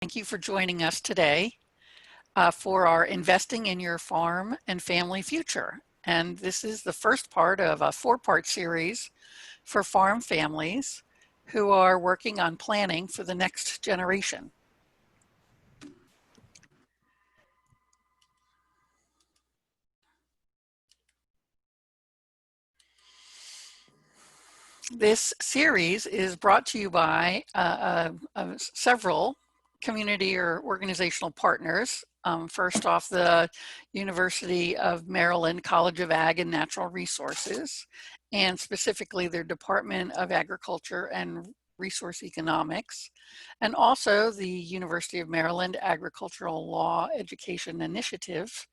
Thank you for joining us today for our Investing in Your Farm and Family Future. And this is the first part of a four-part series for farm families who are working on planning for the next generation. This series is brought to you by several community or organizational partners. First off, the University of Maryland College of Ag and Natural Resources, and specifically their Department of Agriculture and Resource Economics, and also the University of Maryland Agricultural Law Education Initiative.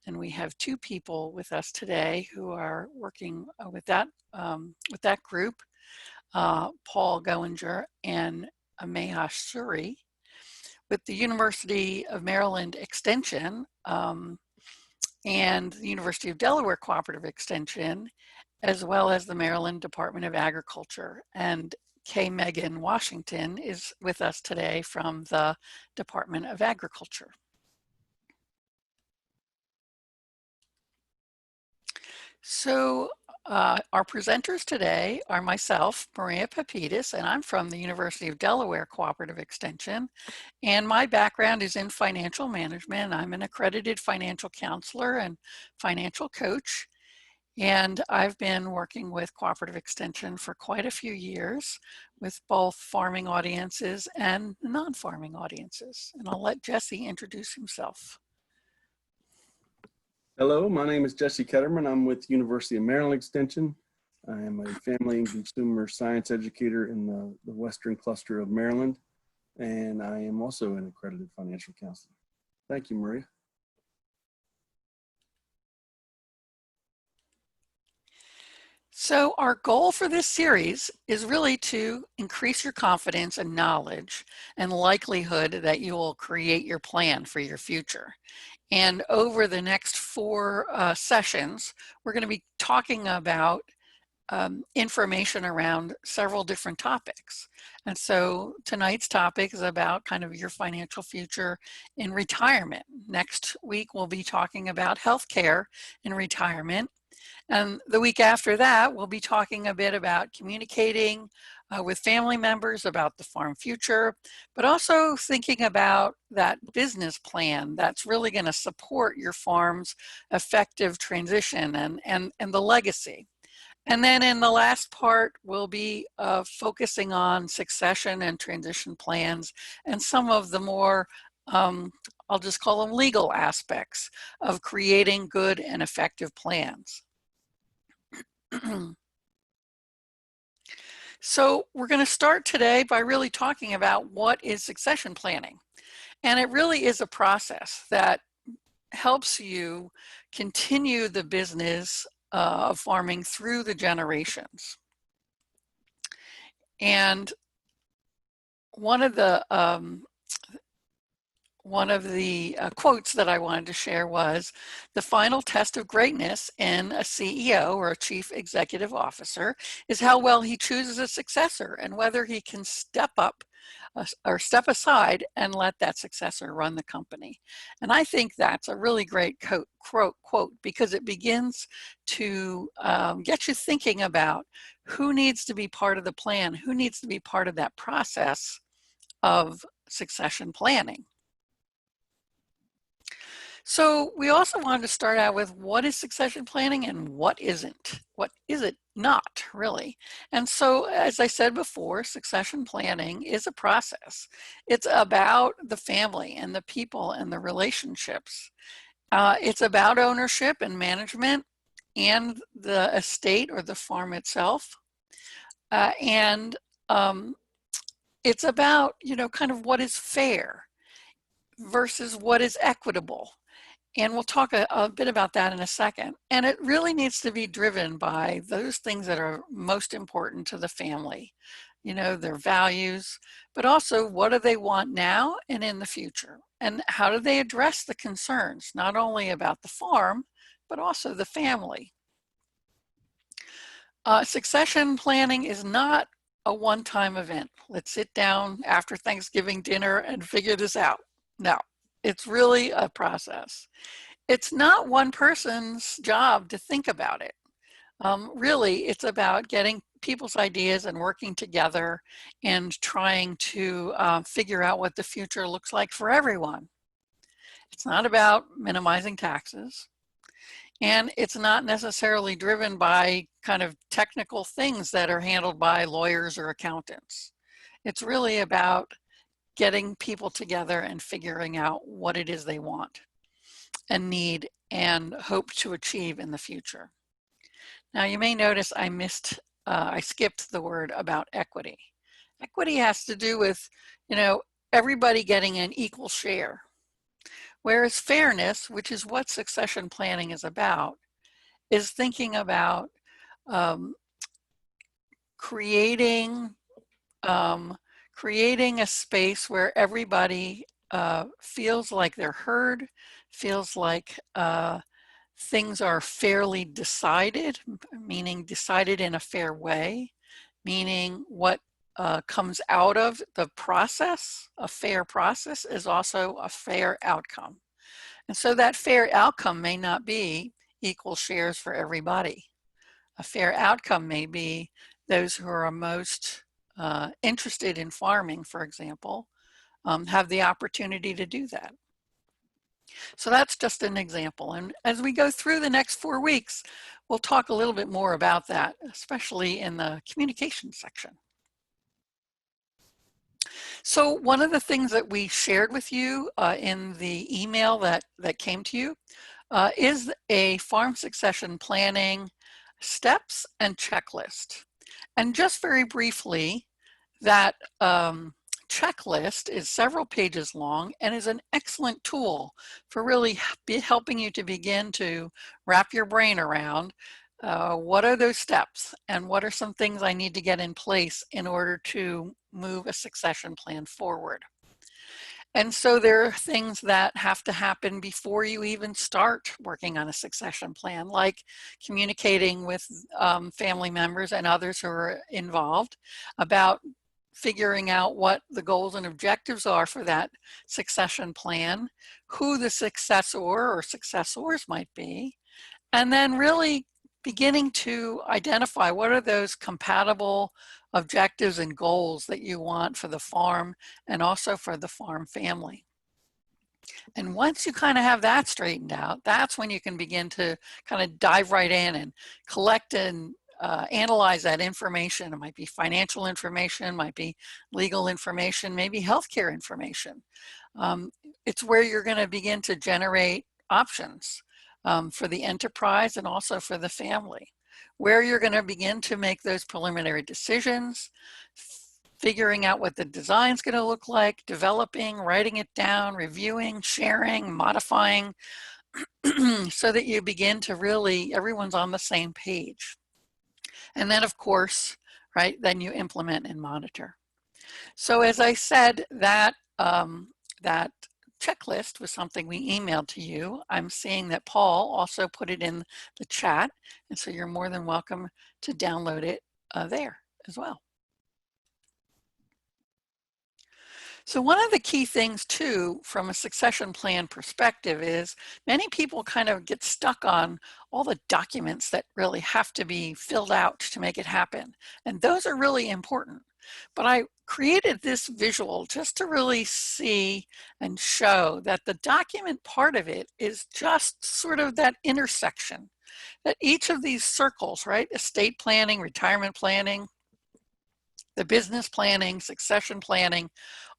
And we have two people with us today who are working with that group, Paul Goinger and Ameha Suri, with the University of Maryland Extension and the University of Delaware Cooperative Extension, as well as the Maryland Department of Agriculture. And Kay Megan Washington is with us today from the Department of Agriculture. So our presenters today are myself, Maria Papitas, and I'm from the University of Delaware Cooperative Extension. And my background is in financial management. I'm an accredited financial counselor and financial coach. And I've been working with Cooperative Extension for quite a few years with both farming audiences and non-farming audiences. And I'll let Jesse introduce himself. Hello, my name is Jesse Ketterman. I'm with University of Maryland Extension. I am a family and consumer science educator in the Western Cluster of Maryland, and I am also an accredited financial counselor. Thank you, Maria. So our goal for this series is really to increase your confidence and knowledge and likelihood that you will create your plan for your future. And over the next four sessions, we're going to be talking about information around several different topics. And so tonight's topic is about kind of your financial future in retirement. Next week, we'll be talking about healthcare in retirement. And the week after that, we'll be talking a bit about communicating with family members about the farm future, but also thinking about that business plan that's really going to support your farm's effective transition and the legacy. And then in the last part, we'll be focusing on succession and transition plans and some of the more, I'll just call them legal aspects of creating good and effective plans. So we're going to start today by really talking about what is succession planning. And it really is a process that helps you continue the business of farming through the generations. And one of the quotes that I wanted to share was, "The final test of greatness in a CEO or a chief executive officer is how well he chooses a successor and whether he can step up or step aside and let that successor run the company." And I think that's a really great quote because it begins to get you thinking about who needs to be part of the plan, who needs to be part of that process of succession planning. So we also wanted to start out with what is succession planning and what isn't? What is it not, really? And so, as I said before, succession planning is a process. It's about the family and the people and the relationships. It's about ownership and management and the estate or the farm itself. And it's about, kind of what is fair versus what is equitable. And we'll talk a bit about that in a second. And it really needs to be driven by those things that are most important to the family, their values, but also what do they want now and in the future? And how do they address the concerns, not only about the farm, but also the family? Succession planning is not a one-time event. Let's sit down after Thanksgiving dinner and figure this out. No, it's really a process. It's not one person's job to think about it. Really, it's about getting people's ideas and working together and trying to figure out what the future looks like for everyone. It's not about minimizing taxes, and it's not necessarily driven by kind of technical things that are handled by lawyers or accountants. It's really about getting people together and figuring out what it is they want and need and hope to achieve in the future. Now, you may notice I skipped the word about equity. Equity has to do with, everybody getting an equal share. Whereas fairness, which is what succession planning is about, is thinking about um, creating creating a space where everybody feels like they're heard, feels like things are fairly decided, meaning decided in a fair way, meaning what comes out of the process, a fair process, is also a fair outcome. And so that fair outcome may not be equal shares for everybody. A fair outcome may be those who are most interested in farming, for example, have the opportunity to do that. So that's just an example. And as we go through the next 4 weeks, we'll talk a little bit more about that, especially in the communication section. So one of the things that we shared with you in the email that came to you is a farm succession planning steps and checklist. And just very briefly, that checklist is several pages long and is an excellent tool for really helping you to begin to wrap your brain around what are those steps and what are some things I need to get in place in order to move a succession plan forward. And so there are things that have to happen before you even start working on a succession plan, like communicating with family members and others who are involved about figuring out what the goals and objectives are for that succession plan, who the successor or successors might be, and then really beginning to identify what are those compatible objectives and goals that you want for the farm and also for the farm family. And once you kind of have that straightened out, that's when you can begin to kind of dive right in and collect and analyze that information. It might be financial information, might be legal information, maybe healthcare information. It's where you're going to begin to generate options for the enterprise and also for the family, where you're going to begin to make those preliminary decisions, figuring out what the design's going to look like, developing, writing it down, reviewing, sharing, modifying, so that you begin to really, everyone's on the same page. And then of course, right, then you implement and monitor. So as I said, that checklist was something we emailed to you. I'm seeing that Paul also put it in the chat, and so you're more than welcome to download it there as well. So one of the key things too, from a succession plan perspective, is many people kind of get stuck on all the documents that really have to be filled out to make it happen. And those are really important. But I created this visual just to really see and show that the document part of it is just sort of that intersection, that each of these circles, right? Estate planning, retirement planning, the business planning, succession planning,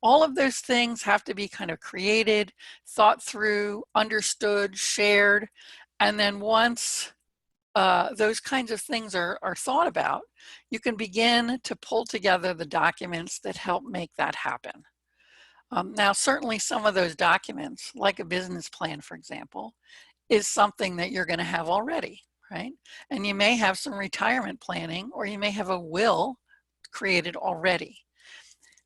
all of those things have to be kind of created, thought through, understood, shared. And then once those kinds of things are thought about, you can begin to pull together the documents that help make that happen. Now, certainly some of those documents, like a business plan, for example, is something that you're going to have already, right? And you may have some retirement planning, or you may have a will created already.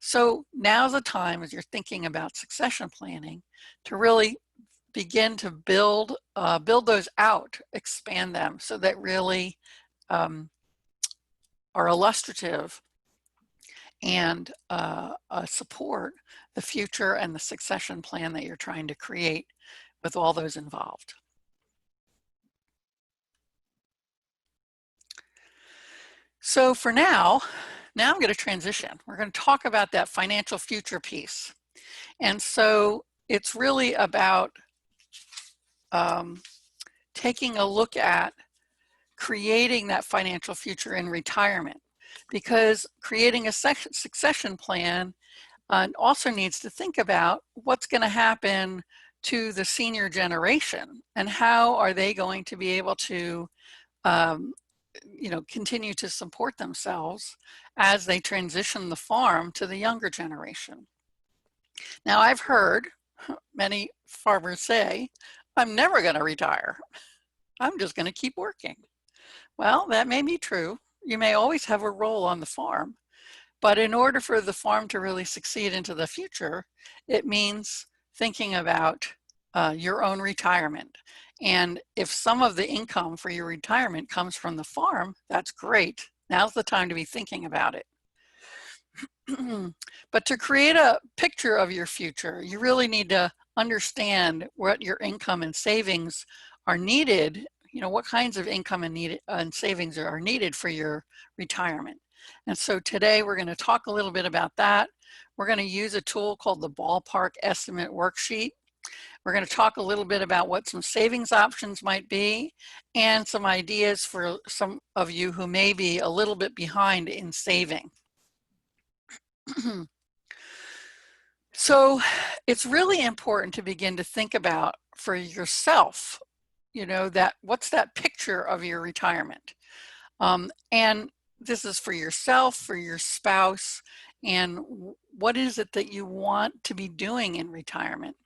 So now's the time, as you're thinking about succession planning, to really begin to build those out, expand them so that really are illustrative and support the future and the succession plan that you're trying to create with all those involved. So for now I'm going to transition. We're going to talk about that financial future piece. And so it's really about taking a look at creating that financial future in retirement, because creating a succession plan also needs to think about what's going to happen to the senior generation and how are they going to be able to continue to support themselves as they transition the farm to the younger generation. Now, I've heard many farmers say, I'm never going to retire. I'm just going to keep working. Well, that may be true. You may always have a role on the farm, but in order for the farm to really succeed into the future, it means thinking about your own retirement. And if some of the income for your retirement comes from the farm, that's great. Now's the time to be thinking about it. But to create a picture of your future, you really need to understand what your income and savings are needed. What kinds of income and savings are needed for your retirement. And so today we're going to talk a little bit about that. We're going to use a tool called the Ballpark Estimate Worksheet. We're going to talk a little bit about what some savings options might be and some ideas for some of you who may be a little bit behind in saving. So it's really important to begin to think about for yourself, that what's that picture of your retirement? And this is for yourself, for your spouse, and what is it that you want to be doing in retirement?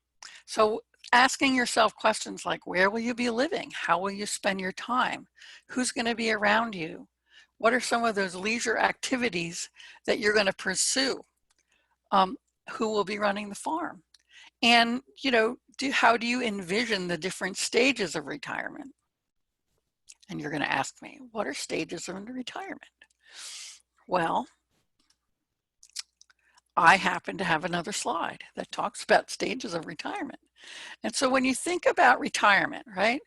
So asking yourself questions like, where will you be living? How will you spend your time? Who's going to be around you? What are some of those leisure activities that you're going to pursue? Who will be running the farm? And, how do you envision the different stages of retirement? And you're going to ask me, what are stages of retirement? Well, I happen to have another slide that talks about stages of retirement. And so when you think about retirement, right,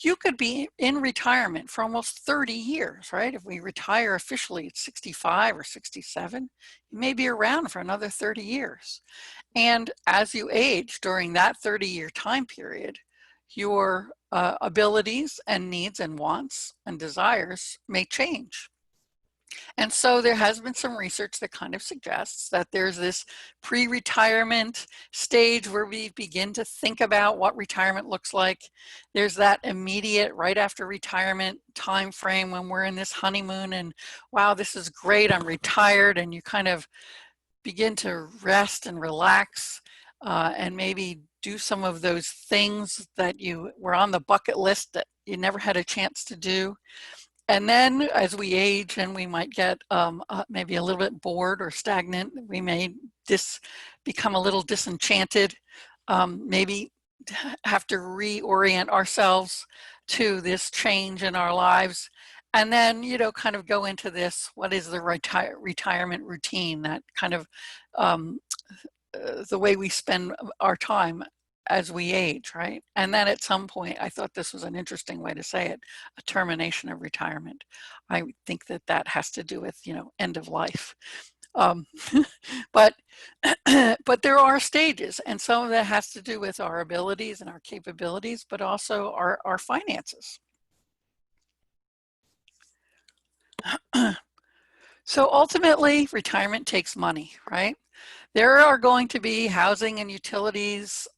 you could be in retirement for almost 30 years, right? If we retire officially at 65 or 67, you may be around for another 30 years. And as you age during that 30-year time period, your abilities and needs and wants and desires may change. And so there has been some research that kind of suggests that there's this pre-retirement stage where we begin to think about what retirement looks like. There's that immediate right after retirement time frame when we're in this honeymoon and wow, this is great, I'm retired, and you kind of begin to rest and relax and maybe do some of those things that you were on the bucket list that you never had a chance to do. And then as we age and we might get maybe a little bit bored or stagnant, we may become a little disenchanted, maybe have to reorient ourselves to this change in our lives. And then, kind of go into this, what is the retirement routine, that kind of the way we spend our time as we age, right? And then at some point, I thought this was an interesting way to say it, a termination of retirement. I think that has to do with, end of life. But there are stages, and some of that has to do with our abilities and our capabilities, but also our finances. So ultimately, retirement takes money, right? There are going to be housing and utilities,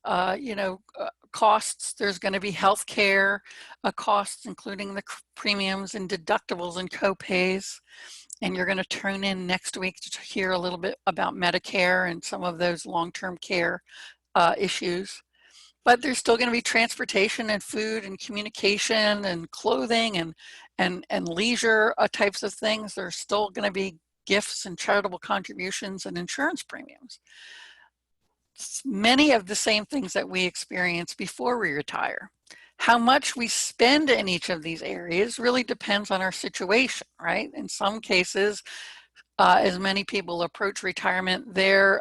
costs. There's going to be health care costs, including the premiums and deductibles and co-pays. And you're going to tune in next week to hear a little bit about Medicare and some of those long-term care issues. But there's still going to be transportation and food and communication and clothing and leisure types of things. There's still going to be gifts and charitable contributions and insurance premiums. Many of the same things that we experience before we retire. How much we spend in each of these areas really depends on our situation, right? In some cases, as many people approach retirement, their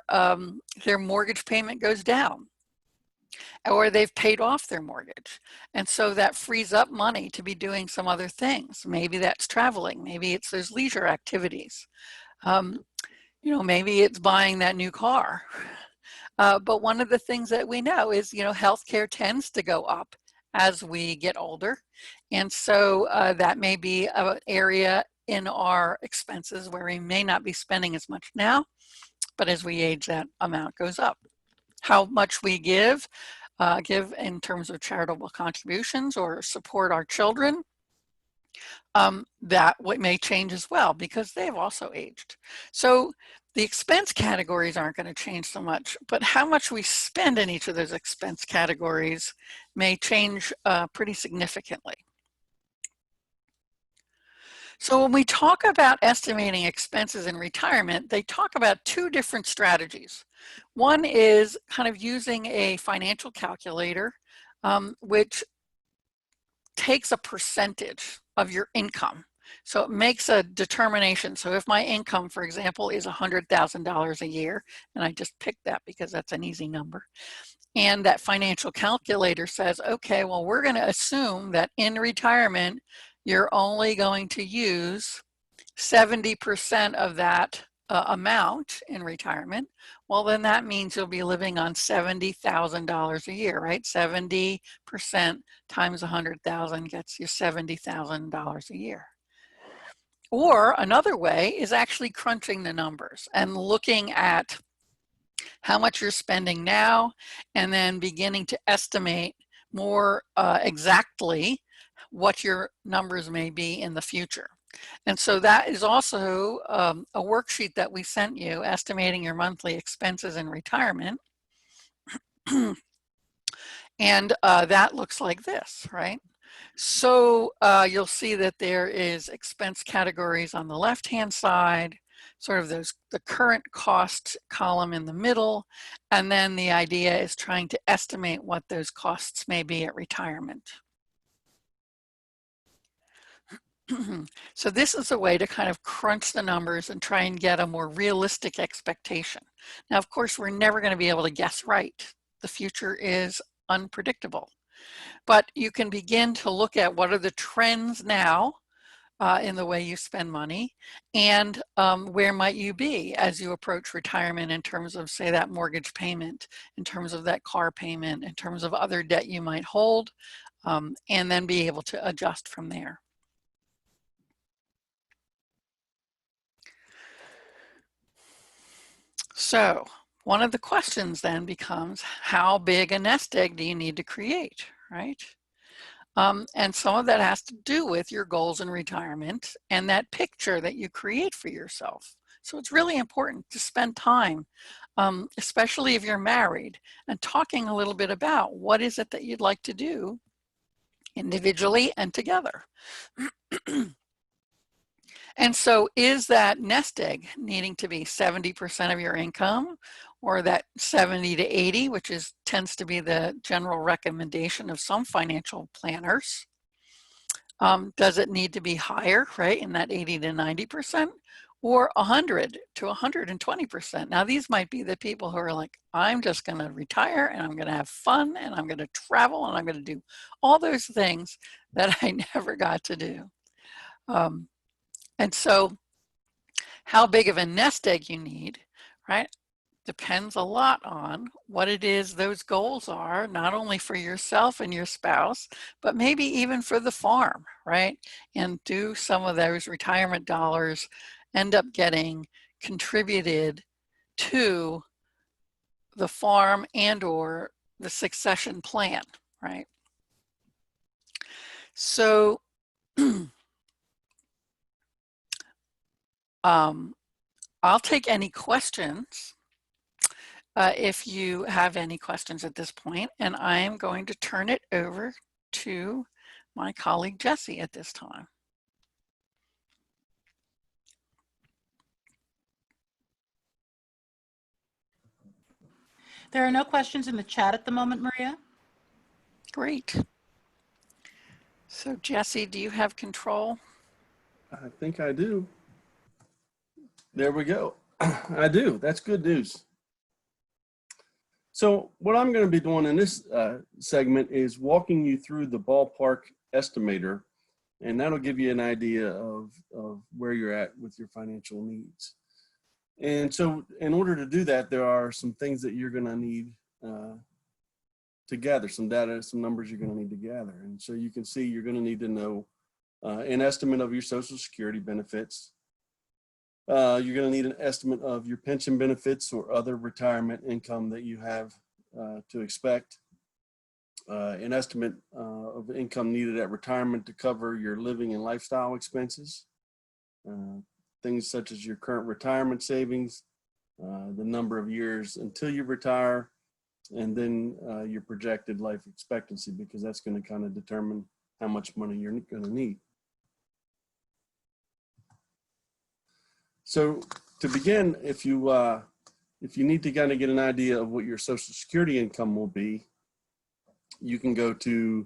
mortgage payment goes down, or they've paid off their mortgage. And so that frees up money to be doing some other things. Maybe that's traveling, maybe it's those leisure activities. Maybe it's buying that new car. But one of the things that we know is, healthcare tends to go up as we get older. And so that may be an area in our expenses where we may not be spending as much now, but as we age, that amount goes up. How much we give in terms of charitable contributions or support our children, that may change as well because they've also aged. So the expense categories aren't going to change so much, but how much we spend in each of those expense categories may change pretty significantly. So when we talk about estimating expenses in retirement, they talk about two different strategies. One is kind of using a financial calculator, which takes a percentage of your income. So it makes a determination. So if my income, for example, is $100,000 a year, and I just picked that because that's an easy number, and that financial calculator says, okay, well, we're going to assume that in retirement, you're only going to use 70% of that amount in retirement, well, then that means you'll be living on $70,000 a year, right? 70% times 100,000 gets you $70,000 a year. Or another way is actually crunching the numbers and looking at how much you're spending now and then beginning to estimate more exactly what your numbers may be in the future. And so that is also a worksheet that we sent you, estimating your monthly expenses in retirement. And that looks like this, right? So you'll see that there is expense categories on the left-hand side, sort of the current cost column in the middle, and then the idea is trying to estimate what those costs may be at retirement. So this is a way to kind of crunch the numbers and try and get a more realistic expectation. Now, of course, we're never going to be able to guess right. The future is unpredictable. But you can begin to look at what are the trends now in the way you spend money, and where might you be as you approach retirement in terms of, say, that mortgage payment, in terms of that car payment, in terms of other debt you might hold, and then be able to adjust from there. So one of the questions then becomes, how big a nest egg do you need to create, right? And some of that has to do with your goals in retirement and that picture that you create for yourself. So it's really important to spend time, especially if you're married, and talking a little bit about what is it that you'd like to do individually and together. And so is that nest egg needing to be 70% of your income, or that 70 to 80, which tends to be the general recommendation of some financial planners? Does it need to be higher, right, in that 80 to 90%, or 100 to 120%? Now, these might be the people who are like, I'm just going to retire and I'm going to have fun and I'm going to travel and I'm going to do all those things that I never got to do. And so how big of a nest egg you need, right, depends a lot on what it is those goals are, not only for yourself and your spouse, but maybe even for the farm, right? And do some of those retirement dollars end up getting contributed to the farm and or the succession plan, right? So I'll take any questions if you have any questions at this point, and I am going to turn it over to my colleague Jessie at this time. There are no questions in the chat at the moment, Maria. Great. So Jessie, do you have control? I think I do. There we go. I do. That's good news. So what I'm going to be doing in this segment is walking you through the ballpark estimator, and that'll give you an idea of where you're at with your financial needs. And so in order to do that, there are some things that you're going to need to gather, some data, some numbers you're going to need to gather. And so you can see you're going to need to know an estimate of your Social Security benefits. You're going to need an estimate of your pension benefits or other retirement income that you have to expect. An estimate of income needed at retirement to cover your living and lifestyle expenses. Things such as your current retirement savings, the number of years until you retire, and then your projected life expectancy, because that's going to kind of determine how much money you're going to need. So to begin, if you need to kind of get an idea of what your Social Security income will be, you can go to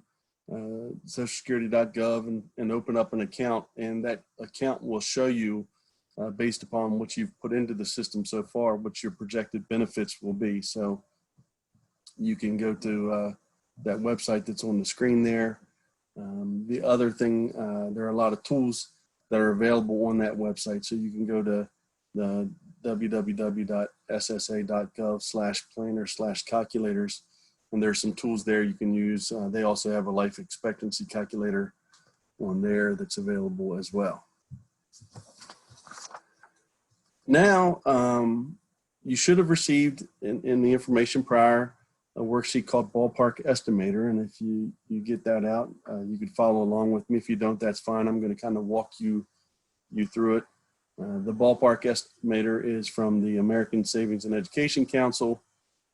socialsecurity.gov and open up an account, and that account will show you, based upon what you've put into the system so far, what your projected benefits will be. So you can go to that website that's on the screen there. The other thing, there are a lot of tools that are available on that website. So you can go to the www.ssa.gov/planner/calculators, and there's some tools there you can use. They also have a life expectancy calculator on there that's available as well. Now, you should have received in the information prior a worksheet called Ballpark Estimator, and if you get that out, you could follow along with me. If you don't, that's fine. I'm going to kind of walk you through it. The Ballpark Estimator is from the American Savings and Education Council,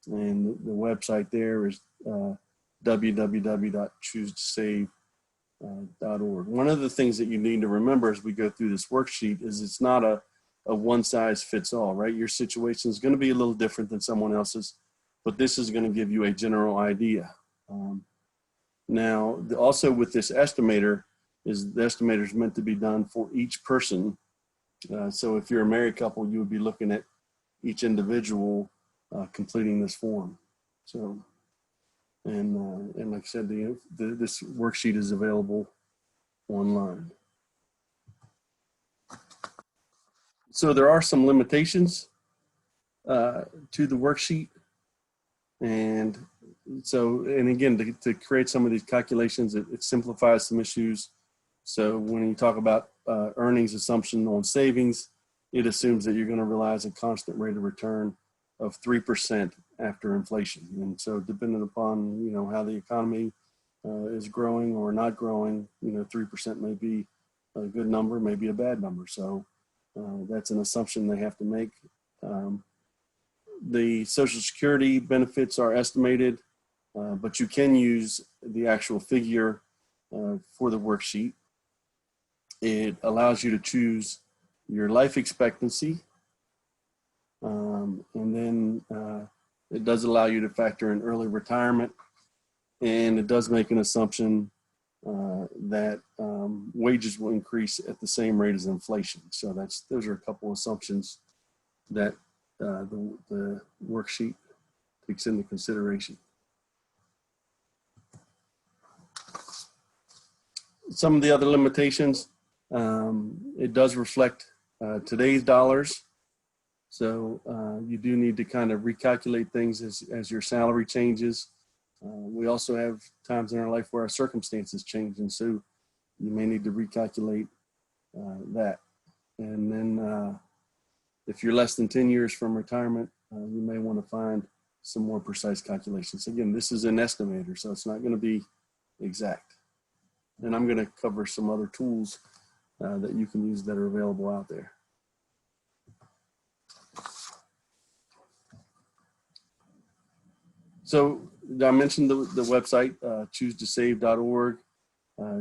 and the website there is www.choosetosave.org. One of the things that you need to remember as we go through this worksheet is it's not a one size fits all, right? Your situation is going to be a little different than someone else's, but this is going to give you a general idea. Now, also with this estimator, is the estimator is meant to be done for each person. So if you're a married couple, you would be looking at each individual completing this form. So, and like I said, this worksheet is available online. So there are some limitations to the worksheet. And so, and again, to create some of these calculations, it simplifies some issues. So when you talk about earnings assumption on savings, it assumes that you're going to realize a constant rate of return of 3% after inflation. And so depending upon, how the economy is growing or not growing, 3% may be a good number, maybe a bad number. So that's an assumption they have to make. The Social Security benefits are estimated, but you can use the actual figure for the worksheet. It allows you to choose your life expectancy, and then it does allow you to factor in early retirement, and it does make an assumption that wages will increase at the same rate as inflation. So those are a couple assumptions that the worksheet takes into consideration. Some of the other limitations, it does reflect today's dollars. So you do need to kind of recalculate things as your salary changes. We also have times in our life where our circumstances change, and so you may need to recalculate that. And then if you're less than 10 years from retirement, you may want to find some more precise calculations. Again, this is an estimator, so it's not going to be exact. And I'm going to cover some other tools that you can use that are available out there. So I mentioned the website, choosetosave.org.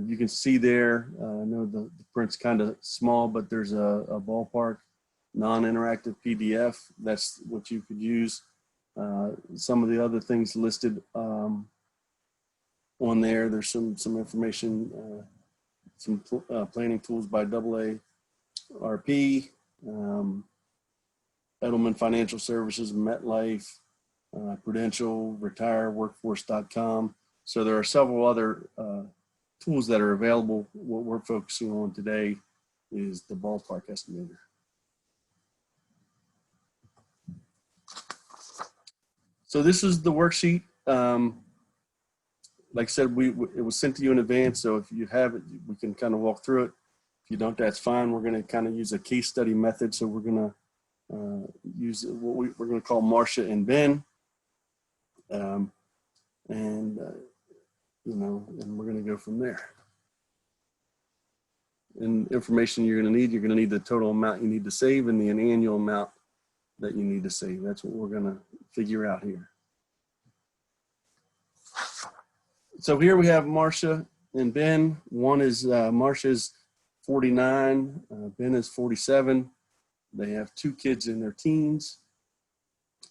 You can see there, I know the print's kind of small, but there's a ballpark non-interactive PDF. That's what you could use. Some of the other things listed on there, there's some information, some planning tools by AARP. Edelman Financial Services, MetLife, Prudential, retireworkforce.com. So there are several other tools that are available. What we're focusing on today is the ballpark estimator. So this is the worksheet. Like I said, it was sent to you in advance. So if you have it, we can kind of walk through it. If you don't, that's fine. We're going to kind of use a case study method. So we're going to use what we're going to call Marcia and Ben. You know, and we're going to go from there. And information you're going to need the total amount you need to save and an annual amount that you need to save. That's what we're going to figure out here. So here we have Marcia and Ben. One is Marcia's 49, Ben is 47. They have 2 kids in their teens.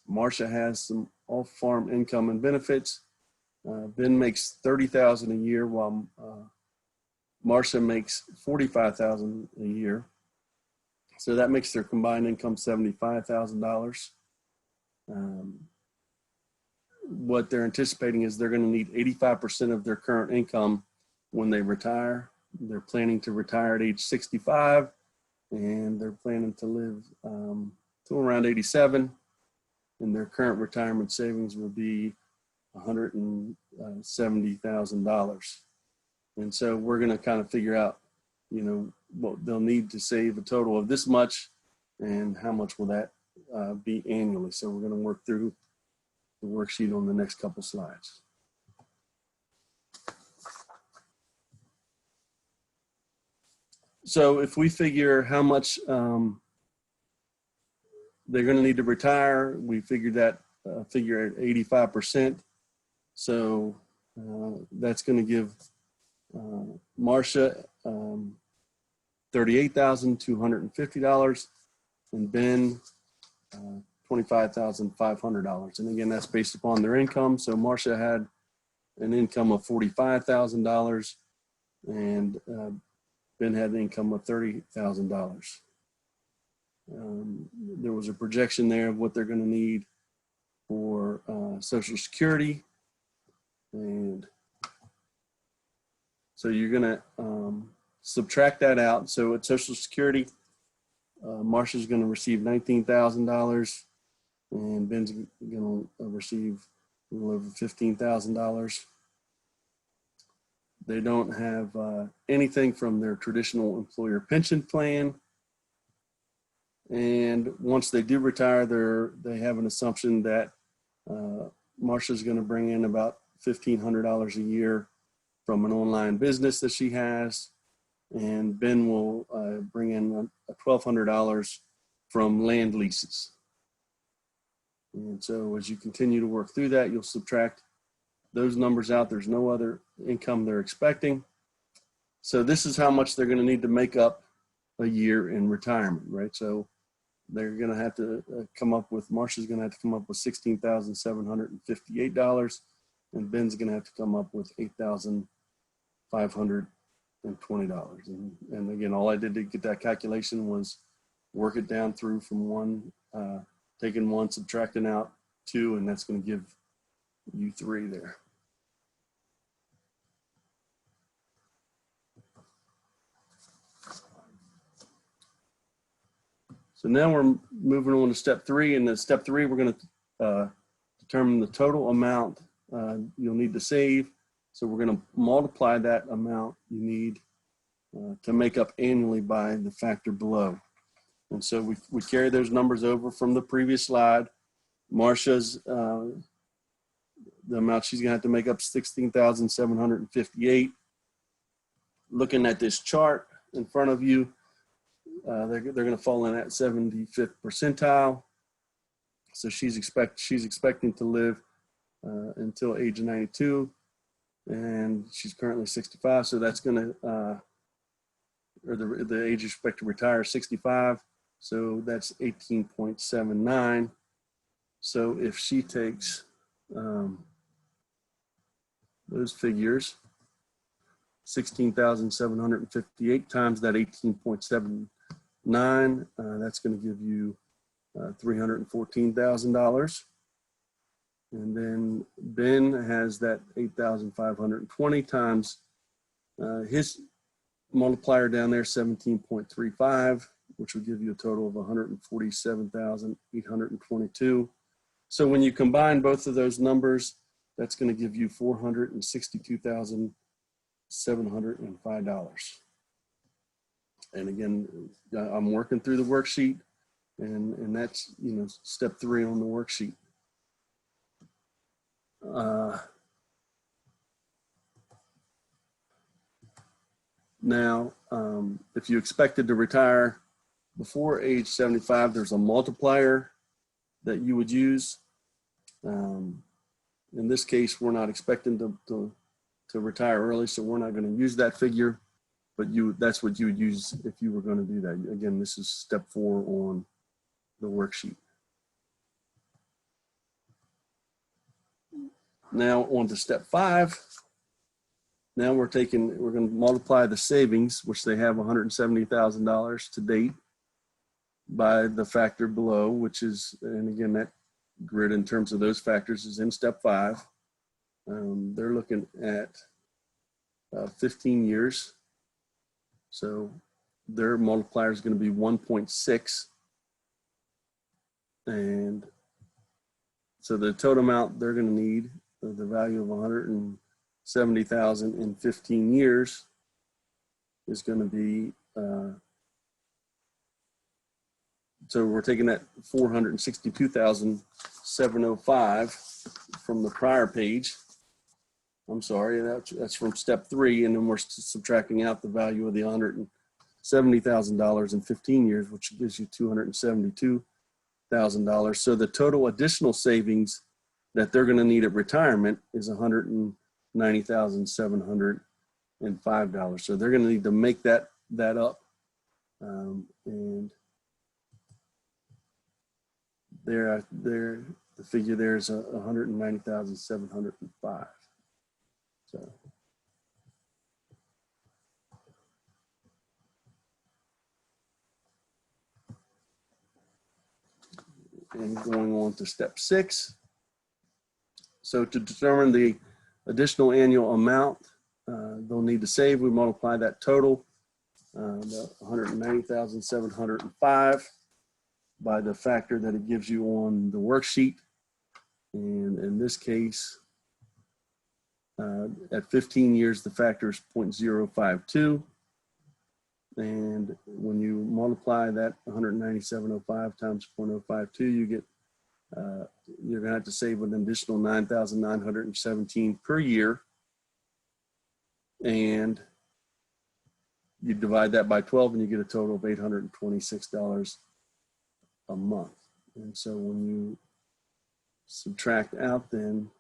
Marcia has some off-farm income and benefits. Ben makes $30,000 a year while Marcia makes $45,000 a year. So that makes their combined income $75,000. What they're anticipating is they're going to need 85% of their current income when they retire. They're planning to retire at age 65, and they're planning to live till around 87. And their current retirement savings will be $170,000. And so we're going to kind of figure out, you know, what they'll need to save a total of this much and how much will that be annually. So we're going to work through the worksheet on the next couple slides. So if we figure how much they're going to need to retire, we figured that figure at 85%. So that's going to give Marcia $38,250 and Ben $25,500. And again, that's based upon their income. So Marcia had an income of $45,000 and Ben had an income of $30,000. There was a projection there of what they're going to need for Social Security. And so you're going to subtract that out. So at Social Security, Marcia's going to receive $19,000 and Ben's going to receive a little over $15,000. They don't have anything from their traditional employer pension plan. And once they do retire, they have an assumption that Marcia's going to bring in about $1,500 a year from an online business that she has. And Ben will bring in $1,200 from land leases. And so as you continue to work through that, you'll subtract those numbers out. There's no other income they're expecting. So this is how much they're going to need to make up a year in retirement, right? So they're going to have to come up with, Marcia's going to have to come up with $16,758, and Ben's going to have to come up with $8,520. And again, all I did to get that calculation was work it down through from one, taking one, subtracting out 2, and that's going to give you 3 there. So now we're moving on to step 3. And in step 3, we're going to determine the total amount you'll need to save. So we're going to multiply that amount you need to make up annually by the factor below. And so we carry those numbers over from the previous slide. Marcia's, the amount she's going to have to make up $16,758. Looking at this chart in front of you, they're going to fall in at 75th percentile. So she's expecting to live until age 92, and she's currently 65. So that's going to, or the age you expect to retire is 65. So that's 18.79. So if she takes those figures, 16,758 times that 18.79, that's going to give you $314,000. And then Ben has that 8,520 times his multiplier down there, 17.35, which would give you a total of 147,822. So when you combine both of those numbers, that's going to give you $462,705. And again, I'm working through the worksheet, and that's, you know, step 3 on the worksheet. Now, if you expected to retire before age 75, there's a multiplier that you would use. In this case, we're not expecting to retire early, so we're not going to use that figure, but that's what you would use if you were going to do that. Again, this is step 4 on the worksheet. Now on to step 5. Now we're going to multiply the savings, which they have $170,000 to date, by the factor below, which is, and again, that grid in terms of those factors is in step 5. They're looking at 15 years. So their multiplier is going to be 1.6. And so the total amount they're going to need, the value of 170,000 in 15 years, is going to be, so we're taking that 462,705 from the prior page. I'm sorry, that's from step 3, and then we're subtracting out the value of the $170,000 in 15 years, which gives you $272,000. So the total additional savings that they're going to need at retirement is $190,705. So they're going to need to make that up, and the figure there is 190,705. So. And going on to step 6. So to determine the additional annual amount they'll need to save, we multiply that total, the 190,705, by the factor that it gives you on the worksheet. And in this case, at 15 years, the factor is 0.052. And when you multiply that 197.05 times 0.052, you get, you're gonna have to save an additional 9,917 per year. And you divide that by 12 and you get a total of $826 a month. And so when you subtract out then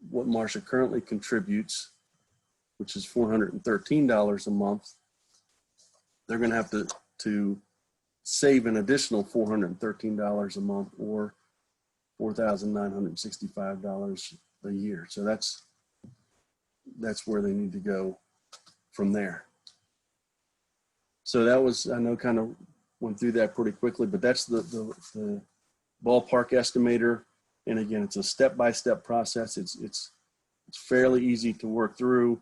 what Marcia currently contributes, which is $413 a month, they're going to have to save an additional $413 a month, or $4,965 a year. So that's where they need to go from there. So that was, I know, kind of went through that pretty quickly, but that's the ballpark estimator. And again, it's a step-by-step process. It's fairly easy to work through.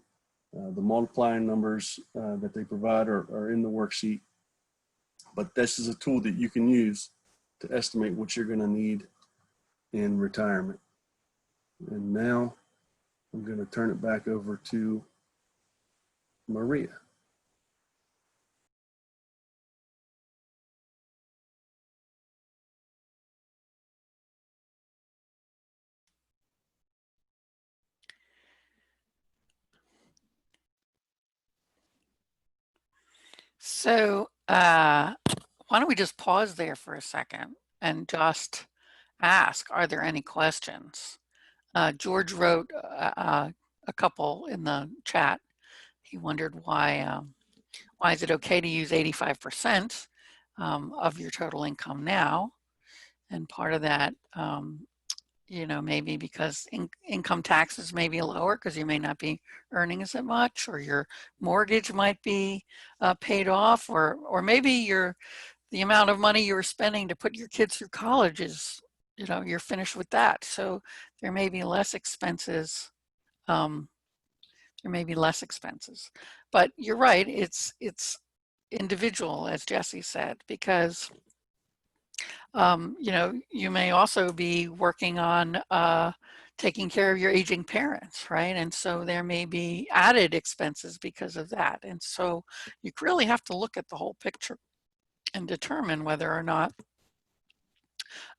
The multiplying numbers that they provide are in the worksheet, but this is a tool that you can use to estimate what you're going to need in retirement. And now I'm going to turn it back over to Maria. So why don't we just pause there for a second and just ask, are there any questions? George wrote a couple in the chat. He wondered why is it okay to use 85% of your total income now? And part of that, you know, maybe because income taxes may be lower because you may not be earning as much, or your mortgage might be paid off, or maybe the amount of money you were spending to put your kids through college is, you're finished with that. So there may be less expenses. Um, there may be less expenses, but you're right. It's individual, as Jesse said, because you may also be working on taking care of your aging parents, right? And so there may be added expenses because of that. And so you really have to look at the whole picture and determine whether or not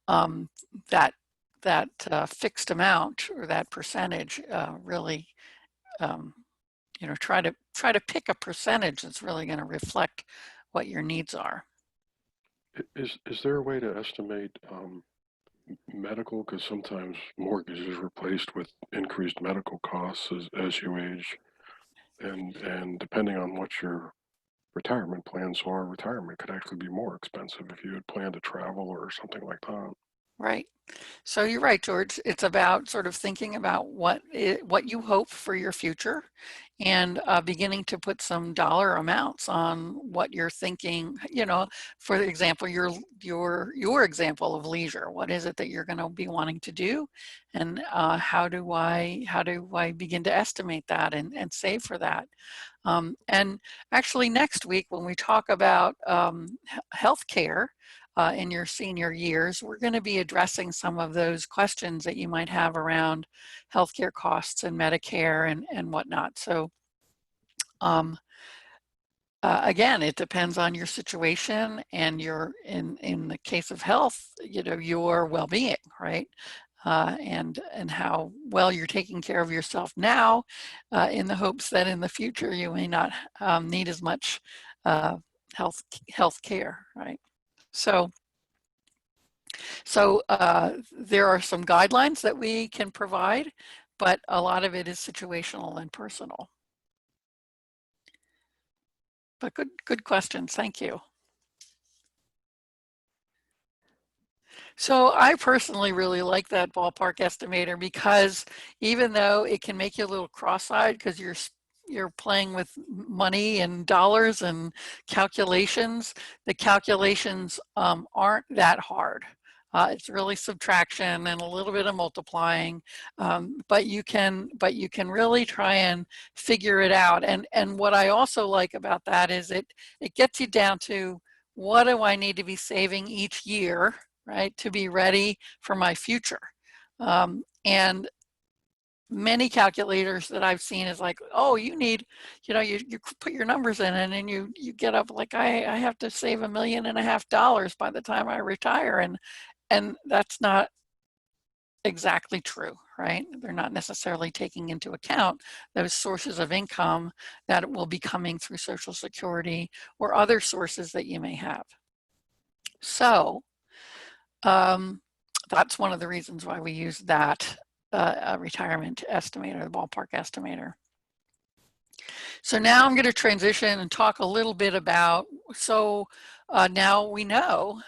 um, that fixed amount or that percentage really, um, try to pick a percentage that's really going to reflect what your needs are. Is there a way to estimate medical? Because sometimes mortgage is replaced with increased medical costs as you age, and depending on what your retirement plans are, retirement could actually be more expensive if you had planned to travel or something like that. Right. So you're right, George. It's about sort of thinking about what you hope for your future, and beginning to put some dollar amounts on what you're thinking. For example, your example of leisure. What is it that you're going to be wanting to do, and how do I begin to estimate that and save for that? And actually, next week when we talk about healthcare in your senior years, we're going to be addressing some of those questions that you might have around healthcare costs and Medicare and whatnot. So again, it depends on your situation and in the case of health, your well-being, right? And how well you're taking care of yourself now, in the hopes that in the future you may not need as much uh, health care, right? So there are some guidelines that we can provide, but a lot of it is situational and personal. But good questions. Thank you. So I personally really like that ballpark estimator, because even though it can make you a little cross-eyed because you're playing with money and dollars and calculations, the calculations aren't that hard. It's really subtraction and a little bit of multiplying, but you can really try and figure it out. And what I also like about that is it gets you down to, what do I need to be saving each year, right, to be ready for my future? And many calculators that I've seen is like, oh, you need, you put your numbers in and then you get up like, I have to save $1.5 million by the time I retire. And that's not exactly true, right? They're not necessarily taking into account those sources of income that will be coming through Social Security or other sources that you may have. So that's one of the reasons why we use that retirement estimator, the ballpark estimator. So now I'm going to transition and talk a little bit about, now we know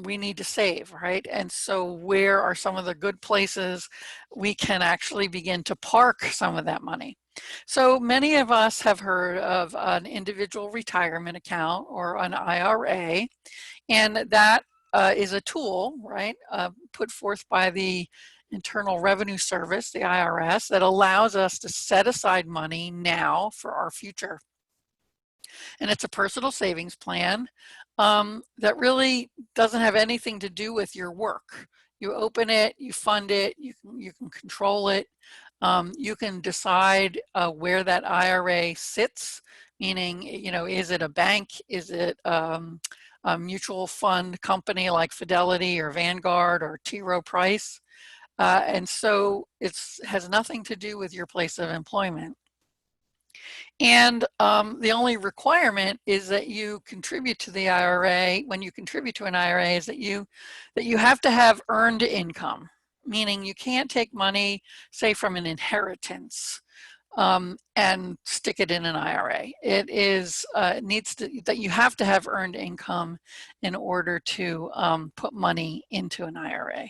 we need to save, right? And so where are some of the good places we can actually begin to park some of that money? So many of us have heard of an individual retirement account or an IRA, and that is a tool, right, put forth by the Internal Revenue Service, the IRS, that allows us to set aside money now for our future. And it's a personal savings plan that really doesn't have anything to do with your work. You open it, you fund it, you can control it. You can decide where that IRA sits, meaning, is it a bank? Is it a mutual fund company like Fidelity or Vanguard or T. Rowe Price? And so it has nothing to do with your place of employment. And the only requirement is that you contribute to the IRA. When you contribute to an IRA, is that you have to have earned income, meaning you can't take money, say, from an inheritance and stick it in an IRA. It is needs to, that you have to have earned income in order to put money into an IRA.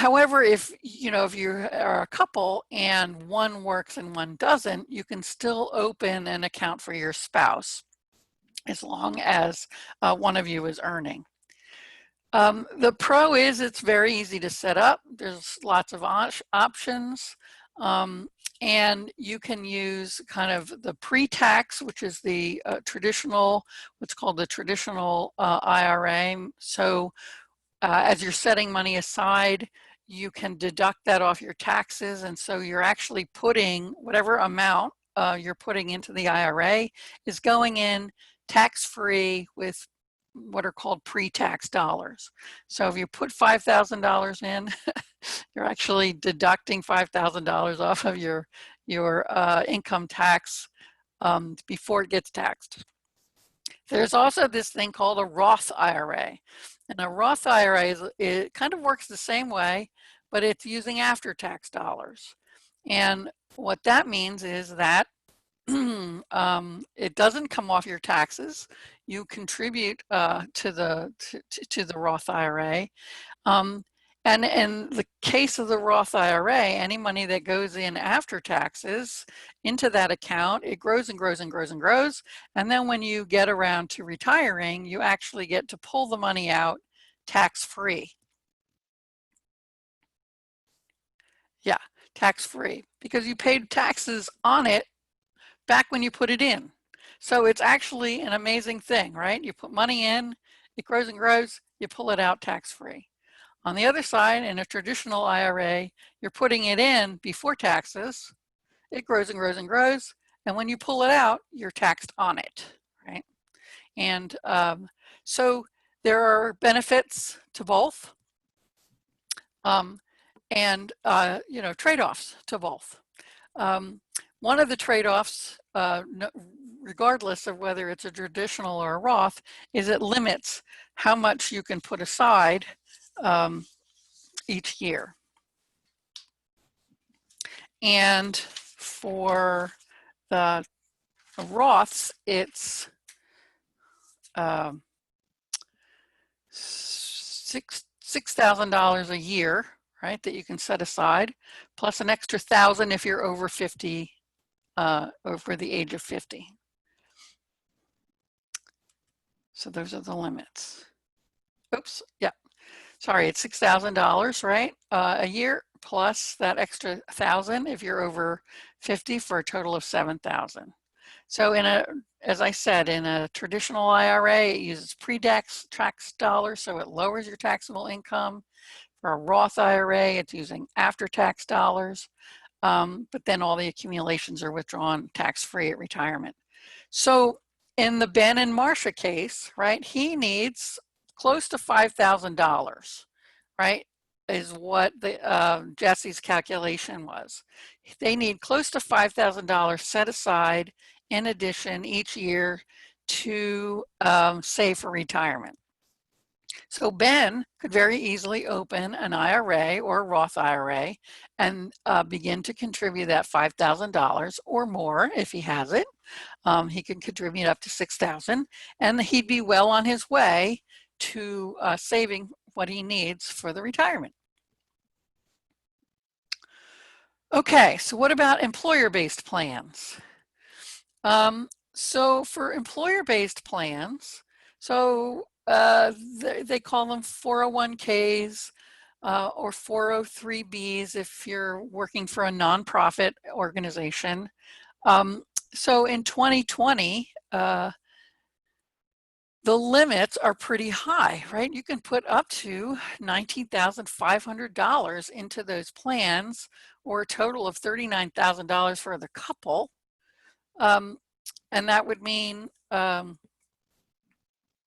However, if if you are a couple and one works and one doesn't, you can still open an account for your spouse as long as one of you is earning. The pro is it's very easy to set up. There's lots of options. And you can use kind of the pre-tax, which is the traditional, what's called the traditional IRA. So as you're setting money aside, you can deduct that off your taxes. And so you're actually putting whatever amount you're putting into the IRA is going in tax-free with what are called pre-tax dollars. So if you put $5,000 in, you're actually deducting $5,000 off of your income tax before it gets taxed. There's also this thing called a Roth IRA. And a Roth IRA, it kind of works the same way, but it's using after-tax dollars. And what that means is that it doesn't come off your taxes. You contribute to the Roth IRA. And in the case of the Roth IRA, any money that goes in after taxes into that account, it grows and grows and grows and grows. And then when you get around to retiring, you actually get to pull the money out tax-free. Yeah, tax-free, because you paid taxes on it back when you put it in. So it's actually an amazing thing, right? You put money in, it grows and grows, you pull it out tax-free. On the other side, in a traditional IRA, you're putting it in before taxes, it grows and grows and grows, and when you pull it out, you're taxed on it, right? And so there are benefits to both, and trade-offs to both. One of the trade-offs, regardless of whether it's a traditional or a Roth, is it limits how much you can put aside each year. And for the Roths, it's $6,000 a year, right, that you can set aside, plus an extra $1,000 if you're over 50, over the age of 50. So those are the limits. Oops, yeah. Sorry, it's $6,000, right, a year, plus that extra $1,000 if you're over 50 for a total of $7,000. So as I said, in a traditional IRA, it uses pre-tax dollars, so it lowers your taxable income. For a Roth IRA, it's using after-tax dollars, but then all the accumulations are withdrawn tax-free at retirement. So in the Ben and Marcia case, right, he needs close to $5,000, right, is what the Jesse's calculation was. They need close to $5,000 set aside in addition each year to save for retirement. So Ben could very easily open an IRA or a Roth IRA and begin to contribute that $5,000 or more if he has it. He can contribute up to $6,000, and he'd be well on his way to saving what he needs for the retirement. Okay, so what about employer-based plans? So for employer-based plans, so they call them 401ks or 403bs if you're working for a nonprofit organization. So in 2020, the limits are pretty high, right? You can put up to $19,500 into those plans, or a total of $39,000 for the couple. And that would mean, yeah,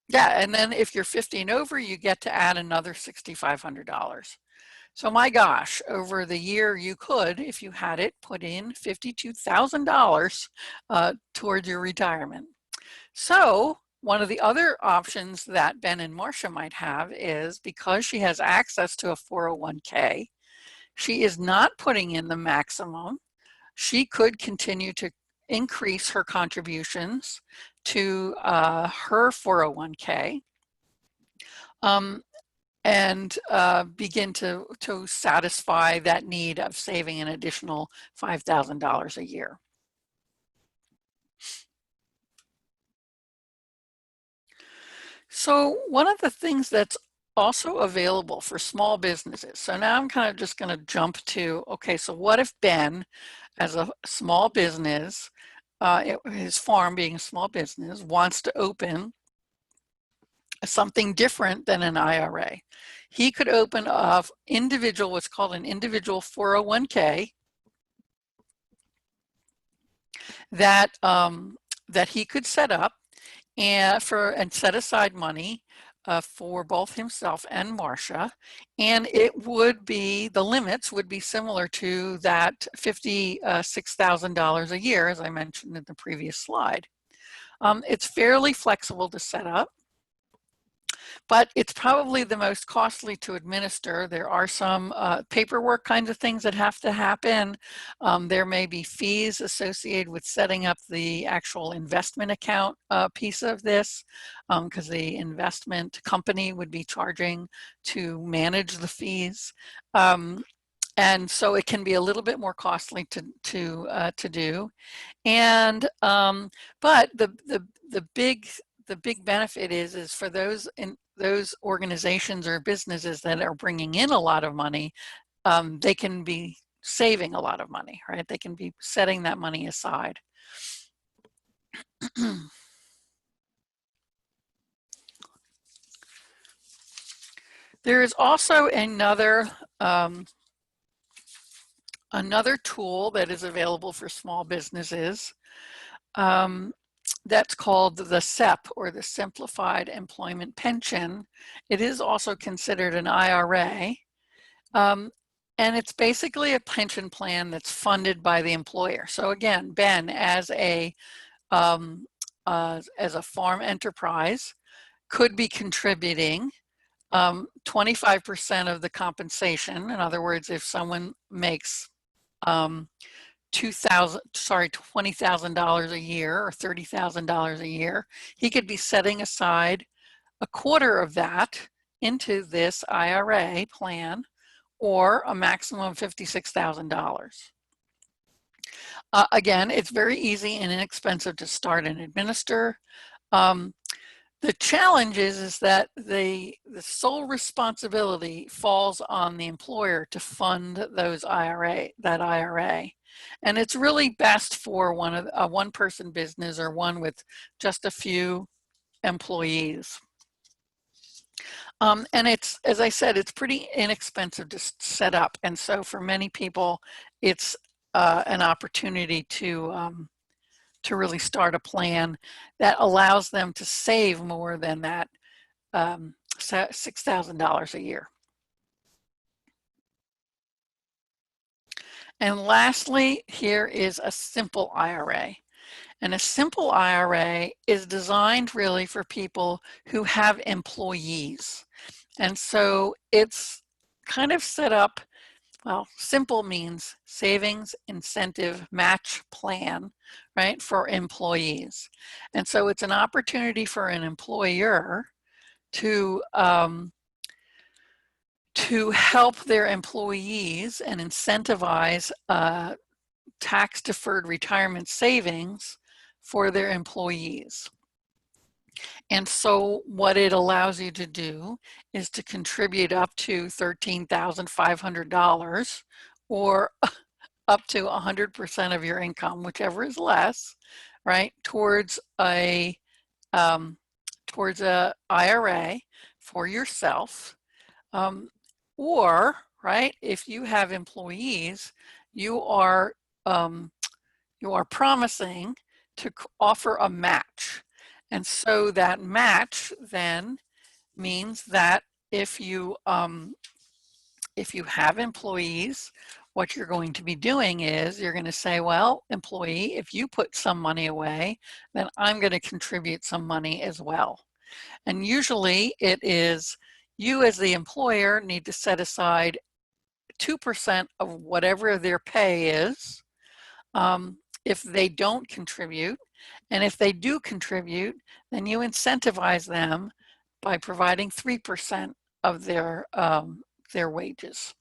and then if you're 50 and over, you get to add another $6,500. So my gosh, over the year you could, if you had it, put in $52,000 towards your retirement. So one of the other options that Ben and Marcia might have is, because she has access to a 401k, she is not putting in the maximum. She could continue to increase her contributions to her 401k. and begin to satisfy that need of saving an additional $5,000 a year. So one of the things that's also available for small businesses. So now I'm kind of just going to jump to, okay, so what if Ben, as a small business, his farm being a small business, wants to open something different than an IRA? He could open a individual, what's called an individual 401k that that he could set up and set aside money for both himself and Marcia, and it would be, the limits would be similar to that $56,000 a year, as I mentioned in the previous slide. It's fairly flexible to set up, but it's probably the most costly to administer. There are some paperwork kinds of things that have to happen. There may be fees associated with setting up the actual investment account piece of this, because the investment company would be charging to manage the fees. And so it can be a little bit more costly to do. And but the big benefit is for those organizations or businesses that are bringing in a lot of money, they can be saving a lot of money, right? They can be setting that money aside. There is also another tool that is available for small businesses. That's called the SEP, or the Simplified Employment Pension. It is also considered an IRA. And it's basically a pension plan that's funded by the employer. So again, Ben, as a farm enterprise, could be contributing 25% of the compensation. In other words, if someone makes $20,000 a year or $30,000 a year, he could be setting aside a quarter of that into this IRA plan, or a maximum of $56,000. Again, it's very easy and inexpensive to start and administer. The challenge is that the sole responsibility falls on the employer to fund that IRA. And it's really best for a one-person business, or one with just a few employees. And it's, as I said, it's pretty inexpensive to set up. And so for many people, it's an opportunity to really start a plan that allows them to save more than that $6,000 a year. And lastly, here is a simple IRA. And a simple IRA is designed really for people who have employees. And so it's kind of set up, well, simple means savings incentive match plan, right, for employees. And so it's an opportunity for an employer to help their employees and incentivize tax-deferred retirement savings for their employees. And so what it allows you to do is to contribute up to $13,500, or up to 100% of your income, whichever is less, right, towards a IRA for yourself. Or, right, if you have employees, you are promising to offer a match. And so that match then means that if you have employees, what you're going to be doing is you're going to say, well, employee, if you put some money away, then I'm going to contribute some money as well. And usually it is you as the employer need to set aside 2% of whatever their pay is if they don't contribute. And if they do contribute, then you incentivize them by providing 3% of their wages.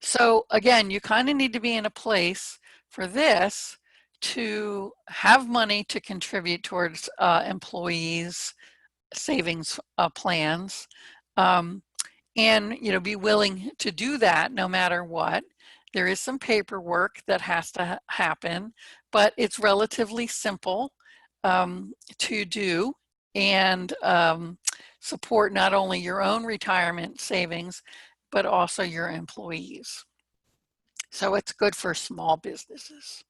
So again, you kind of need to be in a place for this to have money to contribute towards employees' savings plans, and be willing to do that no matter what. There is some paperwork that has to happen, but it's relatively simple to do, and support not only your own retirement savings, but also your employees. So it's good for small businesses.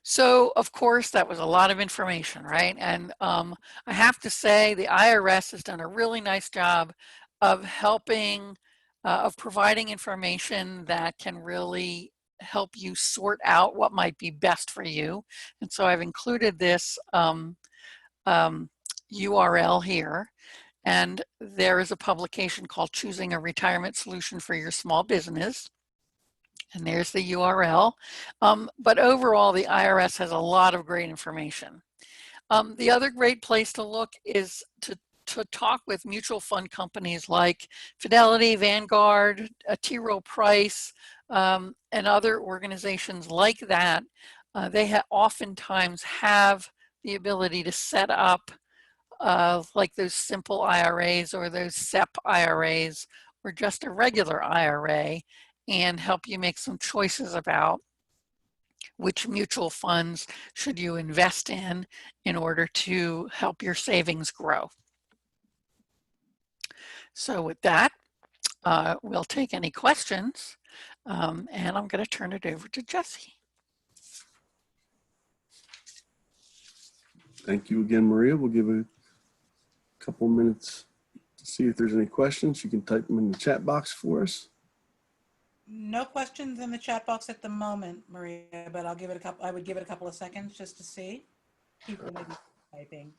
So of course, that was a lot of information, right? And I have to say the IRS has done a really nice job of helping, of providing information that can really help you sort out what might be best for you. And so I've included this URL here. And there is a publication called Choosing a Retirement Solution for Your Small Business. And there's the URL. But overall, the IRS has a lot of great information. The other great place to look is to talk with mutual fund companies like Fidelity, Vanguard, T. Rowe Price, and other organizations like that. They oftentimes have the ability to set up like those simple IRAs or those SEP IRAs or just a regular IRA, and help you make some choices about which mutual funds should you invest in order to help your savings grow. So with that, we'll take any questions, and I'm going to turn it over to Jesse. Thank you again, Maria. We'll give a couple minutes to see if there's any questions. You can type them in the chat box for us. No questions in the chat box at the moment, Maria, but I'll give it a couple. I would give it a couple of seconds just to see. People may be typing.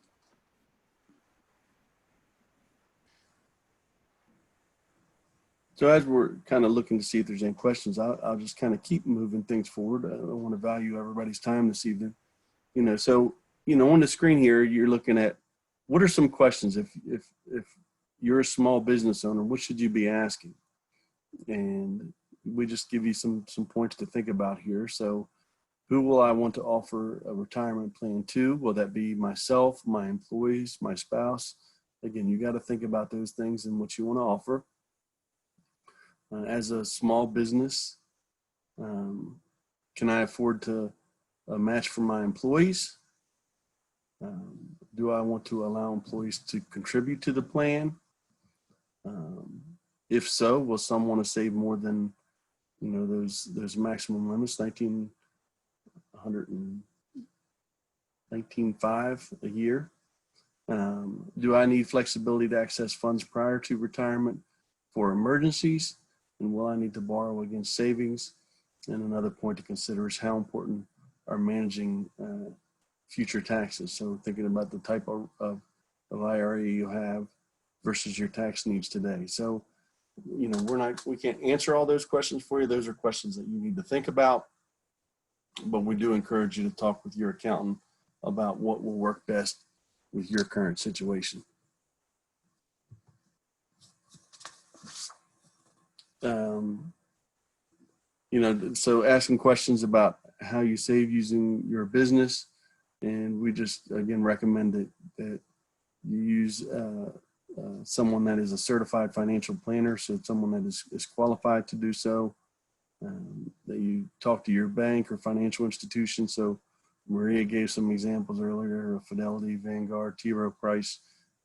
So as we're kind of looking to see if there's any questions, I'll just kind of keep moving things forward. I want to value everybody's time this evening. So on the screen here, you're looking at what are some questions if you're a small business owner, what should you be asking? And we just give you some points to think about here. So who will I want to offer a retirement plan to? Will that be myself, my employees, my spouse? Again, you got to think about those things and what you want to offer. As a small business, can I afford to match for my employees? Do I want to allow employees to contribute to the plan? If so, will some want to save more than those maximum limits, 19,500 a year? Do I need flexibility to access funds prior to retirement for emergencies? And will I need to borrow against savings? And another point to consider is how important are managing future taxes. So thinking about the type of IRA you have versus your tax needs today. So, we can't answer all those questions for you. Those are questions that you need to think about, but we do encourage you to talk with your accountant about what will work best with your current situation. So asking questions about how you save using your business, and we just again recommend that you use someone that is a certified financial planner, so someone that is qualified to do so. That you talk to your bank or financial institution. So Maria gave some examples earlier of Fidelity, Vanguard, T. Rowe Price,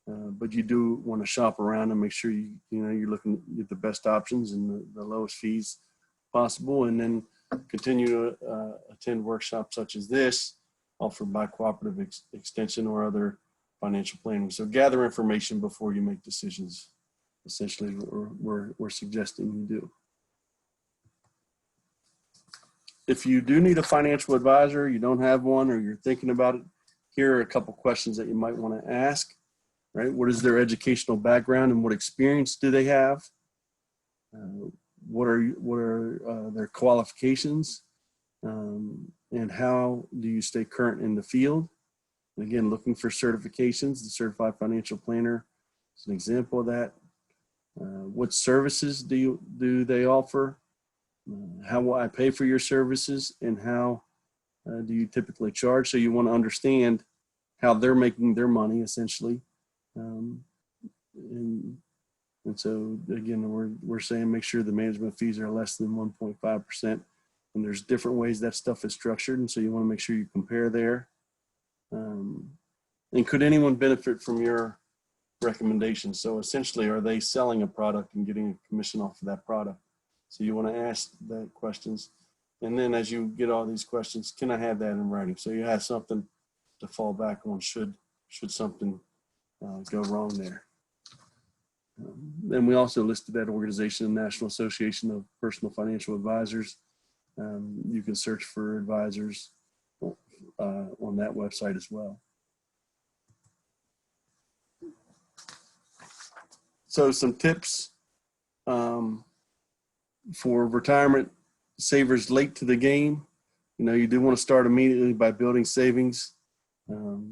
but you do want to shop around and make sure you're looking to get the best options and the lowest fees possible, and then continue to attend workshops such as this offered by Cooperative Extension or other financial planning. So gather information before you make decisions. Essentially, we're suggesting you do. If you do need a financial advisor, you don't have one, or you're thinking about it, here are a couple questions that you might want to ask. Right? What is their educational background and what experience do they have? What are their qualifications? And how do you stay current in the field? And again, looking for certifications. The Certified Financial Planner is an example of that. What services do they offer? How will I pay for your services, and how do you typically charge? So you want to understand how they're making their money, essentially. And so again, we're saying make sure the management fees are less than 1.5%. And there's different ways that stuff is structured, and so you want to make sure you compare there. And could anyone benefit from your recommendations? So essentially, are they selling a product and getting a commission off of that product? So you want to ask that questions. And then as you get all these questions, can I have that in writing? So you have something to fall back on should something go wrong there. Then we also listed that organization, the National Association of Personal Financial Advisors. You can search for advisors on that website as well. So some tips for retirement savers late to the game. You know, you do want to start immediately by building savings.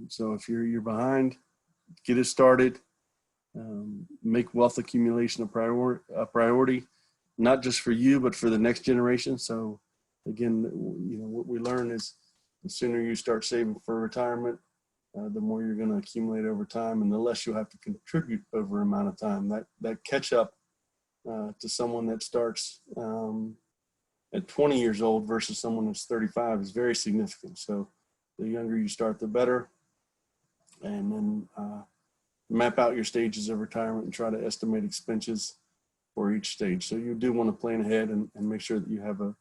So if you're behind, get it started. Make wealth accumulation a priority, not just for you, but for the next generation. So again, you know, what we learn is the sooner you start saving for retirement, the more you're going to accumulate over time, and the less you'll have to contribute over an amount of time. That catch up to someone that starts at 20 years old versus someone that's 35 is very significant. So the younger you start, the better. And then map out your stages of retirement and try to estimate expenses for each stage. So you do want to plan ahead and make sure that you have a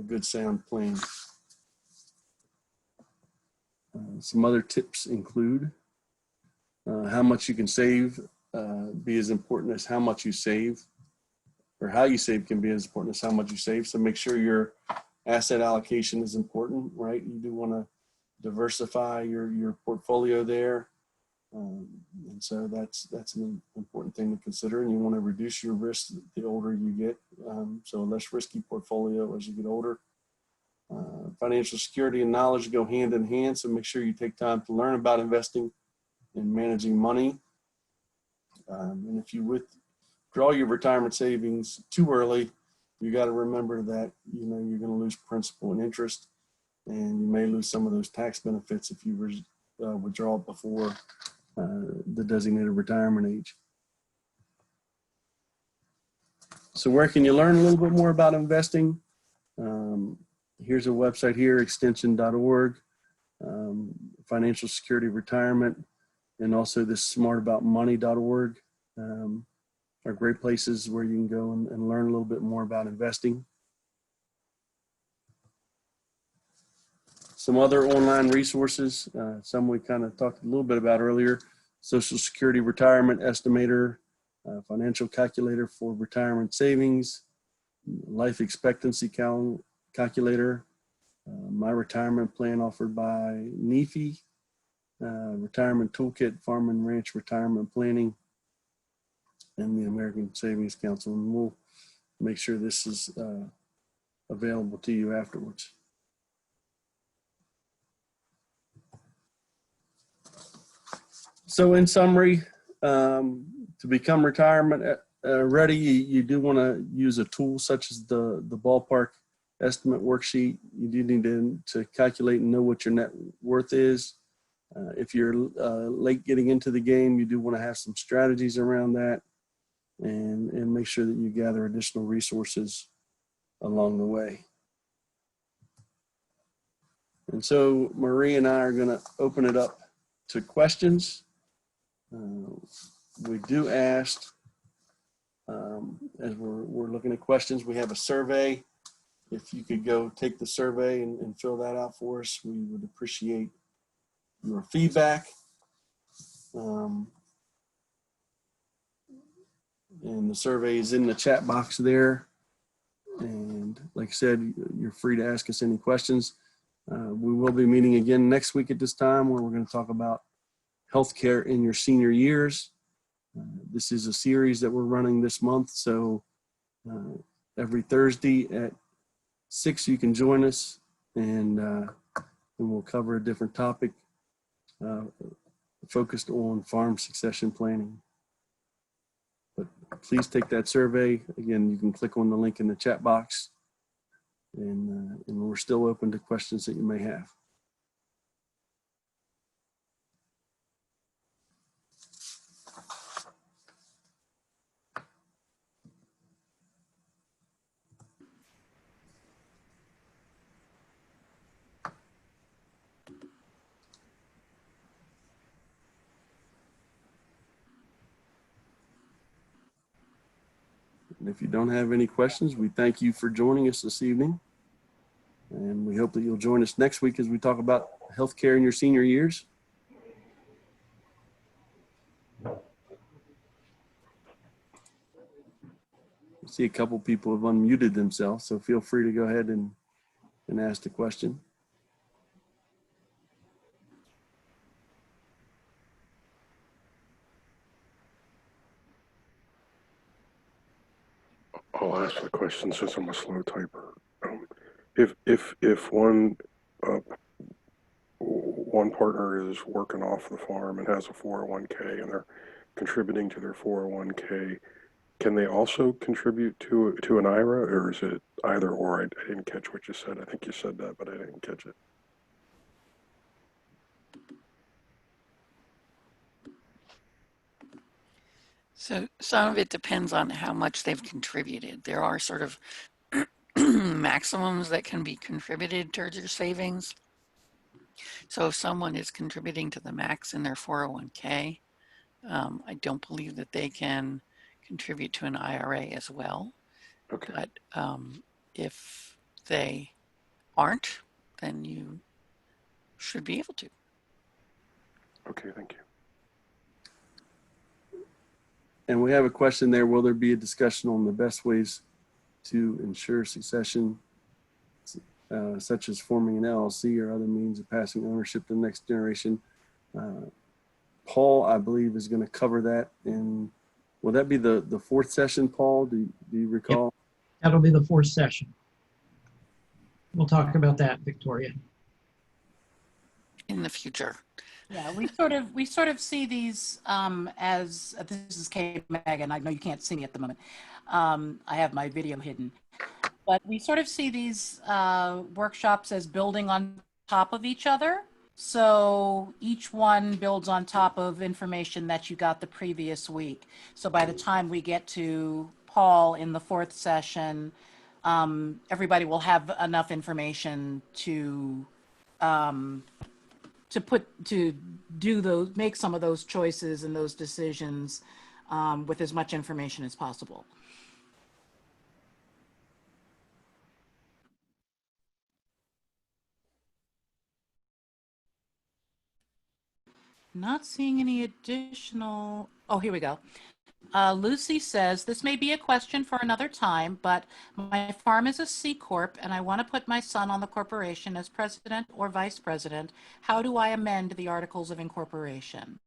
good sound plan. Some other tips include how much you can save be as important as how much you save, or how you save can be as important as how much you save. So make sure your asset allocation is important, right? You do want to diversify your portfolio there. And so that's an important thing to consider, and you want to reduce your risk the older you get. So a less risky portfolio as you get older. Financial security and knowledge go hand in hand, so make sure you take time to learn about investing and managing money. And if you withdraw your retirement savings too early, you got to remember that you're going to lose principal and interest, and you may lose some of those tax benefits if you withdraw it before the designated retirement age. So where can you learn a little bit more about investing? Here's a website here, extension.org, Financial Security Retirement, and also this smartaboutmoney.org are great places where you can go and learn a little bit more about investing. Some other online resources, some we kind of talked a little bit about earlier: Social Security Retirement Estimator, Financial Calculator for Retirement Savings, Life Expectancy Calculator, My Retirement Plan offered by NEFI, Retirement Toolkit, Farm and Ranch Retirement Planning, and the American Savings Council. And we'll make sure this is available to you afterwards. So in summary, to become retirement ready, you do want to use a tool such as the ballpark estimate worksheet. You do need to calculate and know what your net worth is. If you're late getting into the game, you do want to have some strategies around that, and make sure that you gather additional resources along the way. And so Marie and I are going to open it up to questions. We do ask, as we're looking at questions, we have a survey. If you could go take the survey and fill that out for us, we would appreciate your feedback. And the survey is in the chat box there. And like I said, you're free to ask us any questions. We will be meeting again next week at this time, where we're going to talk about healthcare in your senior years. This is a series that we're running this month. So every Thursday at 6, you can join us, and we'll cover a different topic focused on farm succession planning. But please take that survey. Again, you can click on the link in the chat box, and we're still open to questions that you may have. And if you don't have any questions, we thank you for joining us this evening. And we hope that you'll join us next week as we talk about healthcare in your senior years. I see a couple people have unmuted themselves, so feel free to go ahead and ask the question. I'll ask the question since I'm a slow typer. If one partner is working off the farm and has a 401k and they're contributing to their 401k, can they also contribute to an IRA, or is it either or? I didn't catch what you said. I think you said that, but I didn't catch it. So some of it depends on how much they've contributed. There are sort of maximums that can be contributed towards your savings. So if someone is contributing to the max in their 401k, I don't believe that they can contribute to an IRA as well. Okay. But if they aren't, then you should be able to. Okay, thank you. And we have a question there. Will there be a discussion on the best ways to ensure succession, such as forming an LLC or other means of passing ownership to the next generation? Paul, I believe, is going to cover that. And will that be the fourth session, Paul? Do you recall? Yep. That'll be the fourth session. We'll talk about that, Victoria. In the future. Yeah, we sort of see these as this is Kay Megan. I know you can't see me at the moment. I have my video hidden, but we sort of see these workshops as building on top of each other. So each one builds on top of information that you got the previous week. So by the time we get to Paul in the fourth session, everybody will have enough information to make some of those choices and those decisions with as much information as possible. Not seeing any additional, oh, here we go. Lucy says, this may be a question for another time, but my farm is a C Corp and I want to put my son on the corporation as president or vice president. How do I amend the articles of incorporation?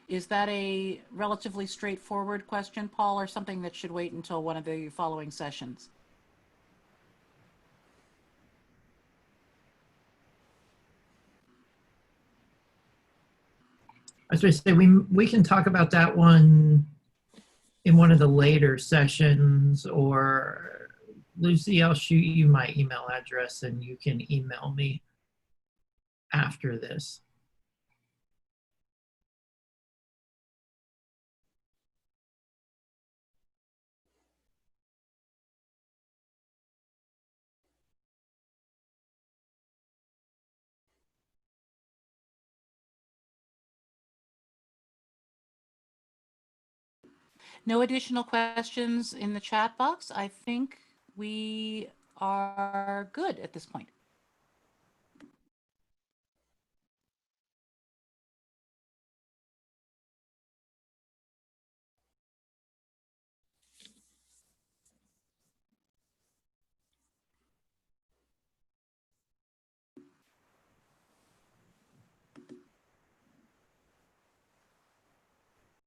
Is that a relatively straightforward question, Paul, or something that should wait until one of the following sessions? As I say, we can talk about that one in one of the later sessions, or Lucy, I'll shoot you my email address and you can email me after this. No additional questions in the chat box. I think we are good at this point.